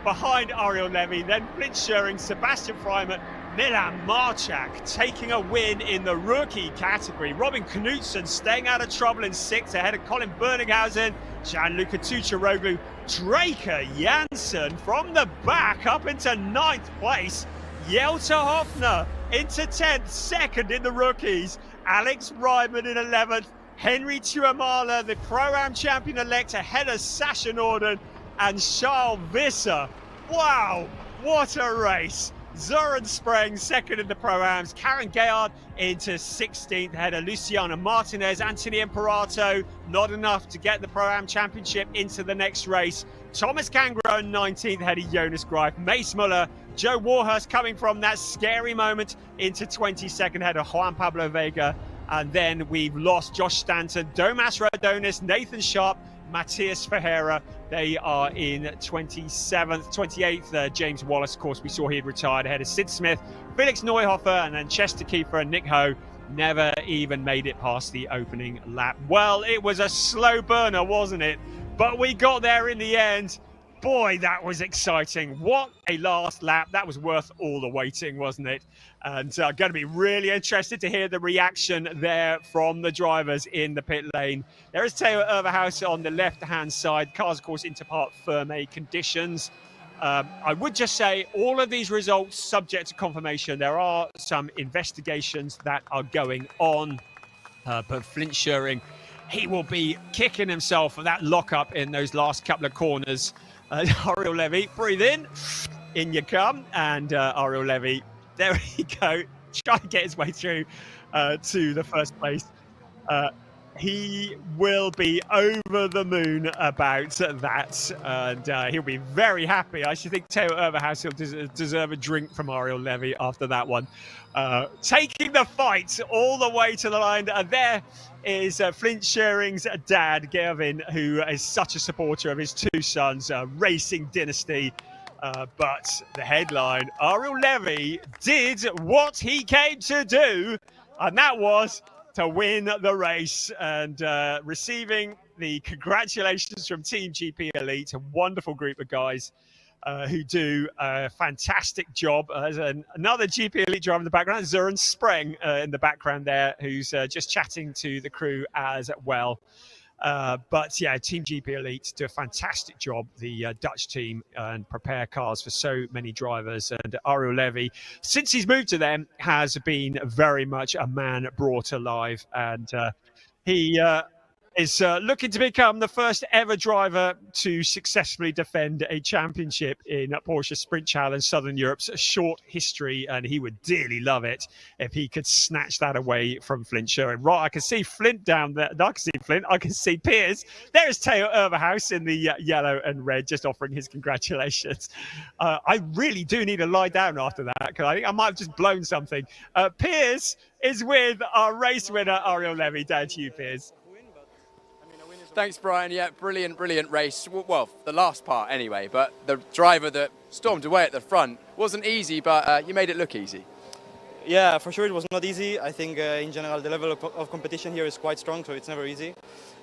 behind Ariel Levy, then Flint Schuring, Sebastian Freimer, Milan Marchak taking a win in the rookie category. Robin Knudsen staying out of trouble in 6th ahead of Colin Berninghausen, Gianluca Tucciaroglu, Draker Janssen from the back up into 9th place. Jelter Hoffner into 10th, 2nd in the rookies. Alex Ryman in 11th. Henry Tuamala, the Pro-Am champion-elect, ahead of Sasha Norden and Charles Visser. Wow, what a race. Søren Spreng 2nd in the Pro-Ams. Karen Gayard into 16th ahead of Luciana Martinez. Anthony Imperato, not enough to get the Pro-Am Championship into the next race. Thomas Cangro 19th ahead of Jonas Greif. Mace Muller, Joe Warhurst coming from that scary moment into 22nd ahead of Juan Pablo Vega. And then we've lost Josh Stanton, Domas Radonis, Nathan Sharp, Matthias Ferreira. They are in 27th, 28th. James Wallace, of course, we saw he had retired ahead of Sid Smith, Felix Neuhofer, and then Chester Kiefer and Nick Ho never even made it past the opening lap. Well, it was a slow burner, wasn't it? But we got there in the end. boy, that was exciting. What a last lap. That was worth all the waiting, wasn't it? And going to be really interested to hear the reaction there from the drivers in the pit lane. There is Theo Overhouse on the left-hand side. Cars, of course, into part firme conditions. I would just say all of these results subject to confirmation. There are some investigations that are going on, but Flint Schuring, he will be kicking himself for that lockup in those last couple of corners. Ariel Levy, breathe in you come, and Ariel Levy, there we go, trying to get his way through to the first place. He will be over the moon about that, and he'll be very happy. I should think Theo Overhouse will deserve a drink from Ariel Levy after that one. Taking the fight all the way to the line, and there is Flint Schuring's dad, Gervin, who is such a supporter of his two sons, Racing Dynasty. But the headline, Ariel Levy did what he came to do, and that was to win the race, and receiving the congratulations from Team GP Elite, a wonderful group of guys who do a fantastic job. There's another GP Elite driver in the background, Zuren Spreng in the background there, who's just chatting to the crew as well. But yeah, Team GP Elite do a fantastic job, the Dutch team, and prepare cars for so many drivers. And Ariel Levy, since he's moved to them, has been very much a man brought alive. And he is looking to become the first ever driver to successfully defend a championship in Porsche Sprint Challenge Southern Europe's short history, and he would dearly love it if he could snatch that away from Flint Schuring. Right, I can see Flint down there. I can see Flint. I can see Piers. There is Theo Overhouse in the yellow and red, just offering his congratulations. I really do need to lie down after that, because I think I might have just blown something. Piers is with our race winner, Ariel Levy. Down to you, Piers. Thanks, Brian. Yeah, brilliant race. Well, the last part anyway, but the driver that stormed away at the front wasn't easy, but you made it look easy. Yeah, for sure it was not easy. I think in general the level of competition here is quite strong, so it's never easy.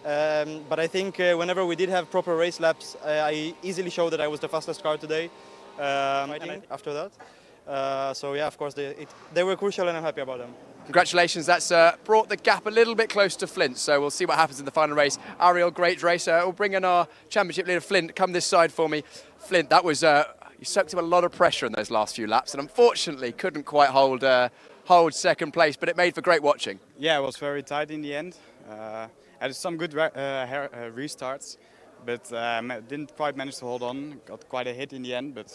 But I think whenever we did have proper race laps, I easily showed that I was the fastest car today after that. So yeah, of course, they were crucial and I'm happy about them. Congratulations, that's brought the gap a little bit close to Flint, so we'll see what happens in the final race. Ariel, great race. We'll bring in our championship leader, Flint. Come this side for me. Flint, that was, you soaked up a lot of pressure in those last few laps, and unfortunately couldn't quite hold second place, but it made for great watching. Yeah, it was very tight in the end. Had some good restarts, but didn't quite manage to hold on. Got quite a hit in the end, but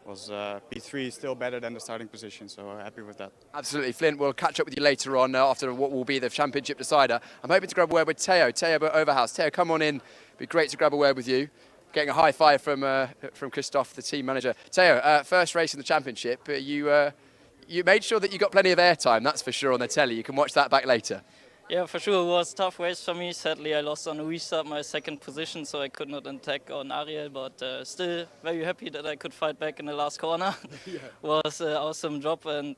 was P3 still better than the starting position, so happy with that. Absolutely, Flint, we'll catch up with you later on after what will be the championship decider. I'm hoping to grab a word with Theo Overhouse. Theo, come on in. It'd be great to grab a word with you. Getting a high five from Christoph, the team manager. Theo, first race in the championship, you made sure that you got plenty of airtime, that's for sure, on the telly. You can watch that back later. Yeah, for sure, it was a tough race for me. Sadly, I lost on a restart my second position, so I could not attack on Ariel, but still very happy that I could fight back in the last corner. Yeah. Was an awesome job, and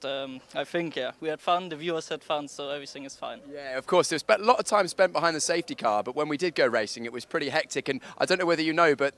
I think, yeah, we had fun, the viewers had fun, so everything is fine. Yeah, of course, there's a lot of time spent behind the safety car, but when we did go racing, it was pretty hectic, and I don't know whether you know, but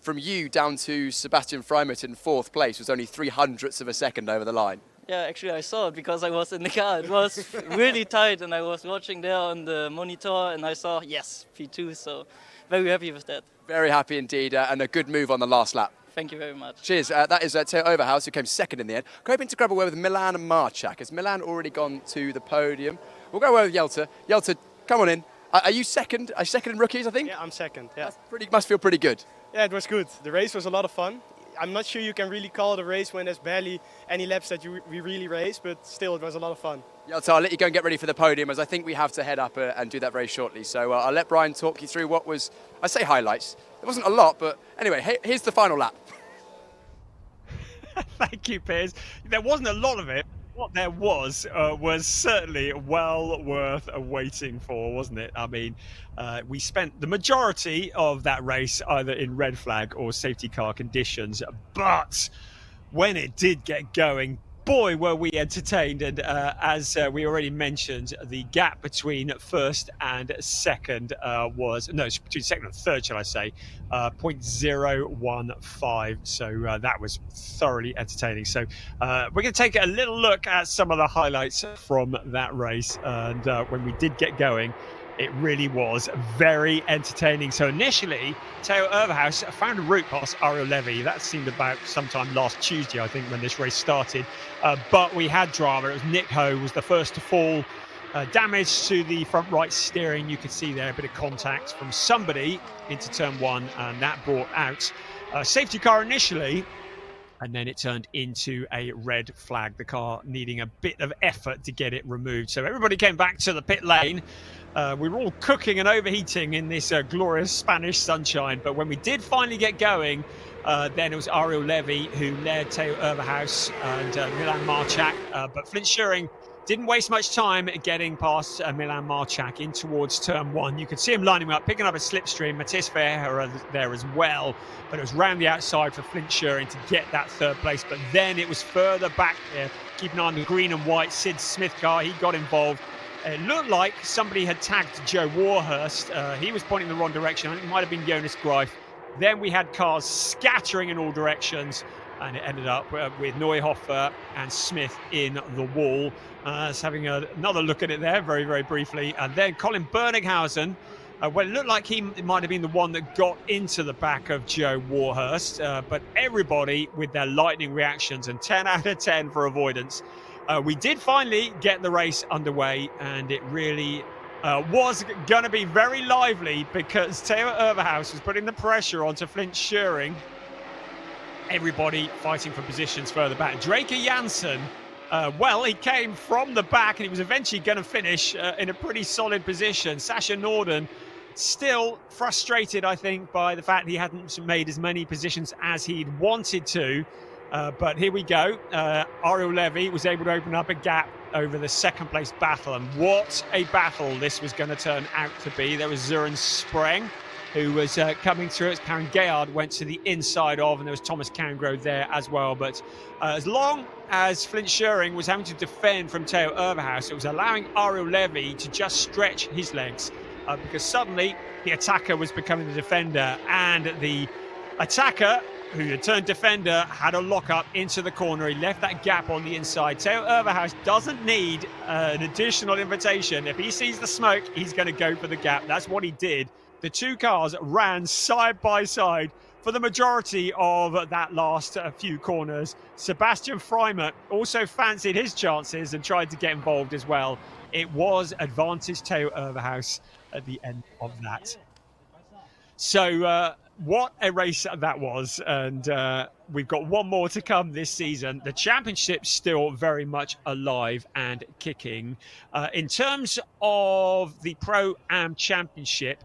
from you down to Sebastian Freimut in fourth place was only 0.03 of a second over the line. Yeah, actually I saw it because I was in the car. It was really tight and I was watching there on the monitor and I saw, yes, P2, so very happy with that. Very happy indeed, and a good move on the last lap. Thank you very much. Cheers. That is Theo Overhouse, who came second in the end. Hoping to grab a word with Milan and Marchak. Has Milan already gone to the podium? We'll go away with Jelta. Jelta, come on in. Are you second? Are you second in rookies, I think? Yeah, I'm second, yeah. Must feel pretty good. Yeah, it was good. The race was a lot of fun. I'm not sure you can really call it a race when there's barely any laps that we really race, but still it was a lot of fun. Jelta, I'll let you go and get ready for the podium, as I think we have to head up and do that very shortly. So I'll let Brian talk you through what was, I say highlights. There wasn't a lot, but anyway, here's the final lap. Thank you, Piers. There wasn't a lot of it. What there was certainly well worth waiting for, wasn't it? I mean, we spent the majority of that race either in red flag or safety car conditions, but when it did get going, boy, were we entertained. And as we already mentioned, the gap between first and second between second and third, shall I say, 0.015. So that was thoroughly entertaining. So we're going to take a little look at some of the highlights from that race. And when we did get going, it really was very entertaining. So initially, Theo Overhaus found a route past Ariel Levy. That seemed about sometime last Tuesday, I think, when this race started. But we had drama. It was Nick Ho was the first to fall. Damage to the front right steering. You could see there a bit of contact from somebody into turn one, and that brought out a safety car initially. And then it turned into a red flag, the car needing a bit of effort to get it removed. So everybody came back to the pit lane. We were all cooking and overheating in this glorious Spanish sunshine. But when we did finally get going, then it was Ariel Levy who led Theo Overhaus and Milan Marchak. But Flint Schuring didn't waste much time getting past Milan Marchak in towards turn one. You could see him lining up, picking up a slipstream. Matthias Verheer there as well. But it was round the outside for Flint Schuring to get that third place. But then it was further back there. Keep an eye on the green and white Sid Smith car. He got involved. It looked like somebody had tagged Joe Warhurst. He was pointing in the wrong direction. I think it might have been Jonas Greif. Then we had cars scattering in all directions. And it ended up with Neuhofer and Smith in the wall. Just having another look at it there very, very briefly. And then Colin Berninghausen, well, it looked like he might have been the one that got into the back of Joe Warhurst. But everybody with their lightning reactions, and 10 out of 10 for avoidance. We did finally get the race underway, and it really was going to be very lively because Theo Overhaus was putting the pressure onto Flint Schuring. Everybody fighting for positions further back. Draker Janssen, well, he came from the back and he was eventually going to finish in a pretty solid position. Sasha Norden still frustrated, I think, by the fact he hadn't made as many positions as he'd wanted to. But here we go. Ariel Levy was able to open up a gap over the second place battle. And what a battle this was going to turn out to be. There was Zuren Spreng, who was coming through as Karen Gayard went to the inside of, and there was Thomas Cangro there as well. But as long as Flint Schuring was having to defend from Theo Overhaus, it was allowing Ariel Levy to just stretch his legs because suddenly the attacker was becoming the defender, and the attacker, who had turned defender, had a lock-up into the corner. He left that gap on the inside. Theo Overhaus doesn't need an additional invitation. If he sees the smoke, he's going to go for the gap. That's what he did. The two cars ran side by side for the majority of that last few corners. Sebastian Freimer also fancied his chances and tried to get involved as well. It was advantage Theo Overhaus at the end of that. So what a race that was. And we've got one more to come this season. The championship's still very much alive and kicking. In terms of the Pro-Am Championship,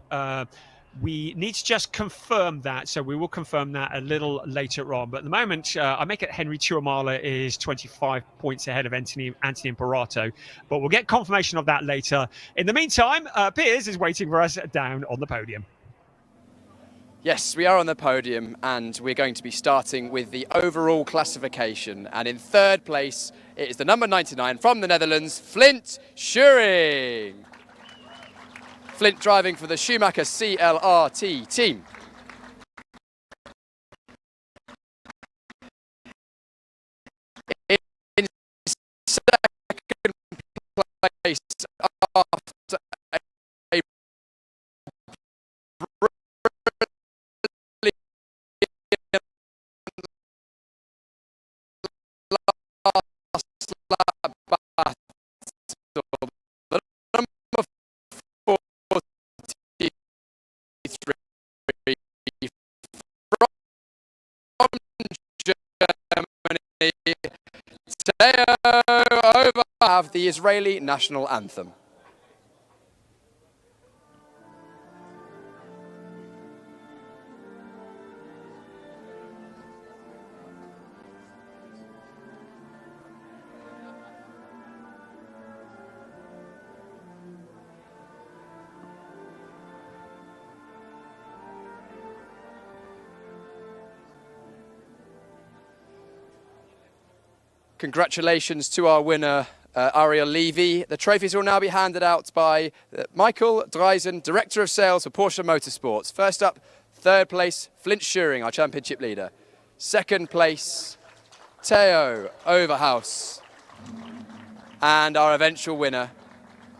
we need to just confirm that. So we will confirm that a little later on. But at the moment, I make it Henry Tuamala is 25 points ahead of Anthony Imperato. But we'll get confirmation of that later. In the meantime, Piers is waiting for us down on the podium. Yes, we are on the podium, and we're going to be starting with the overall classification. And in third place, it is the number 99 from the Netherlands, Flint Schuring. Flint driving for the Schumacher CLRT team. In second place, after a have the Israeli national anthem. Congratulations to our winner, Ariel Levy. The trophies will now be handed out by Michael Dreisen, Director of Sales for Porsche Motorsports. First up, third place, Flint Schuring, our championship leader. Second place, Theo Overhouse. And our eventual winner,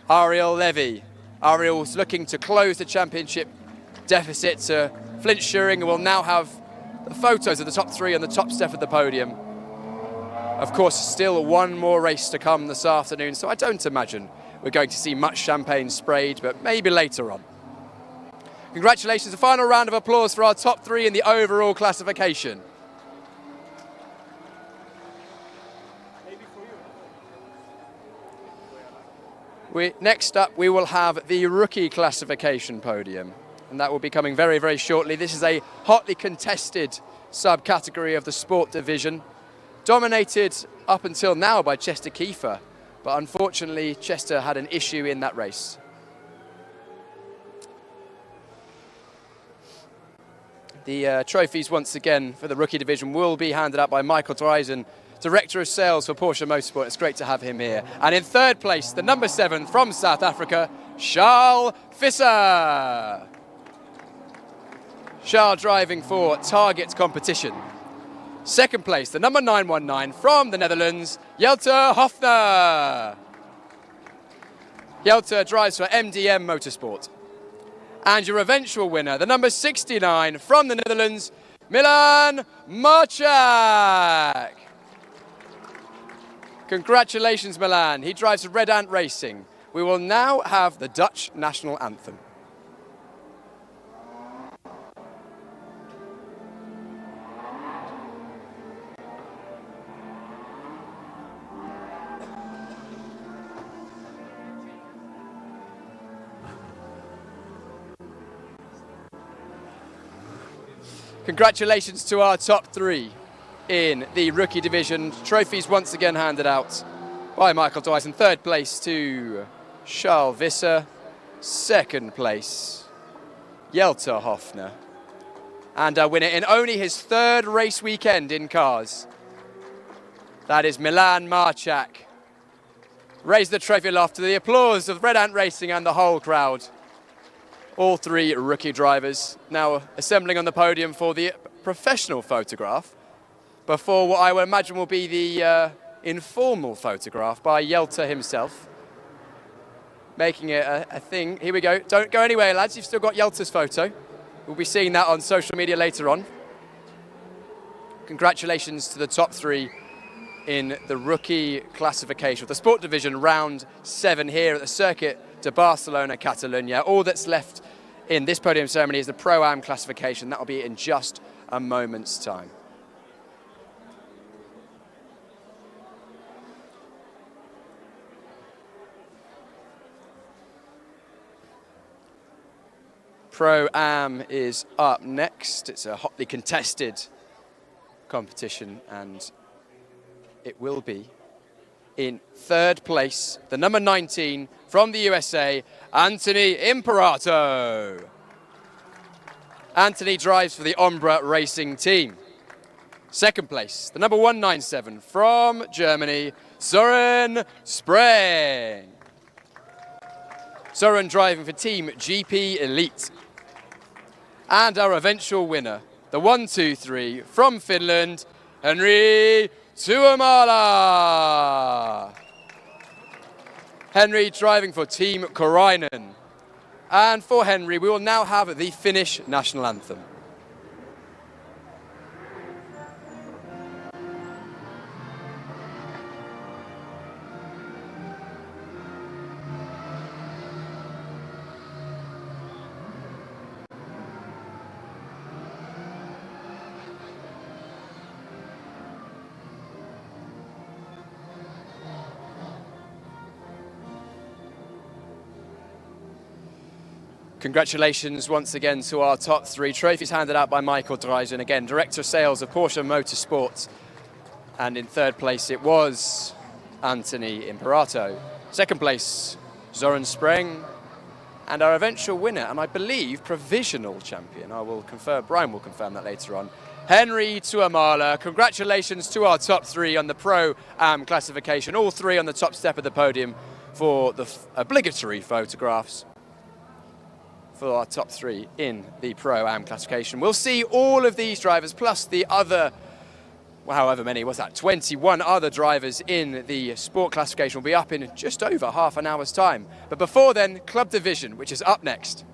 Ariel Levy. Ariel's looking to close the championship deficit to Flint Schuring, and will now have the photos of the top three on the top step of the podium. Of course, still one more race to come this afternoon, so I don't imagine we're going to see much champagne sprayed, but maybe later on. Congratulations, a final round of applause for our top three in the overall classification. Next up, we will have the rookie classification podium, and that will be coming very, very shortly. This is a hotly contested subcategory of the sport division, dominated up until now by Chester Kiefer, but unfortunately Chester had an issue in that race. The trophies once again for the rookie division will be handed out by Michael Dreisen, Director of Sales for Porsche Motorsport. It's great to have him here. And in third place, the number 7 from South Africa, Charles Visser. Charles driving for Target Competition. Second place, the number 919 from the Netherlands, Jelte Hofner. Jelte drives for MDM Motorsport. And your eventual winner, the number 69 from the Netherlands, Milan Marchak. Congratulations, Milan. He drives for Red Ant Racing. We will now have the Dutch national anthem. Congratulations to our top three in the rookie division. Trophies once again handed out by Michael Dreisen. Third place to Charles Visser. Second place, Jelte Hofner. And our winner in only his third race weekend in cars, that is Milan Marchak. Raise the trophy aloft to the applause of Red Ant Racing and the whole crowd. All three rookie drivers now assembling on the podium for the professional photograph before what I would imagine will be the informal photograph by Jelte himself. Making it a thing. Here we go. Don't go anywhere, lads. You've still got Jelte's photo. We'll be seeing that on social media later on. Congratulations to the top three in the rookie classification of the sport division, round 7 here at the Circuit de Barcelona, Catalunya. All that's left in this podium ceremony is the Pro-Am classification. That will be in just a moment's time. Pro-Am is up next. It's a hotly contested competition, and it will be in third place, the number 19 from the USA, Anthony Imperato. Anthony drives for the Ombra Racing team. Second place, the number 197 from Germany, Søren Spreng. Søren driving for Team GP Elite. And our eventual winner, the 123 from Finland, Henry Tuomala. Henry driving for Team Korainen. And for Henry, we will now have the Finnish national anthem. Congratulations once again to our top three. Trophies handed out by Michael Dreisen, again, Director of Sales of Porsche Motorsport. And in third place it was Anthony Imperato. Second place, Søren Spreng. And our eventual winner, and I believe provisional champion, I will confirm, Brian will confirm that later on, Henry Tuamala. Congratulations to our top three on the Pro-Am classification. All three on the top step of the podium for the obligatory photographs for our top three in the Pro-Am classification. We'll see all of these drivers plus the other, well, however many, what's that, 21 other drivers in the sport classification will be up in just over half an hour's time. But before then, Club Division, which is up next.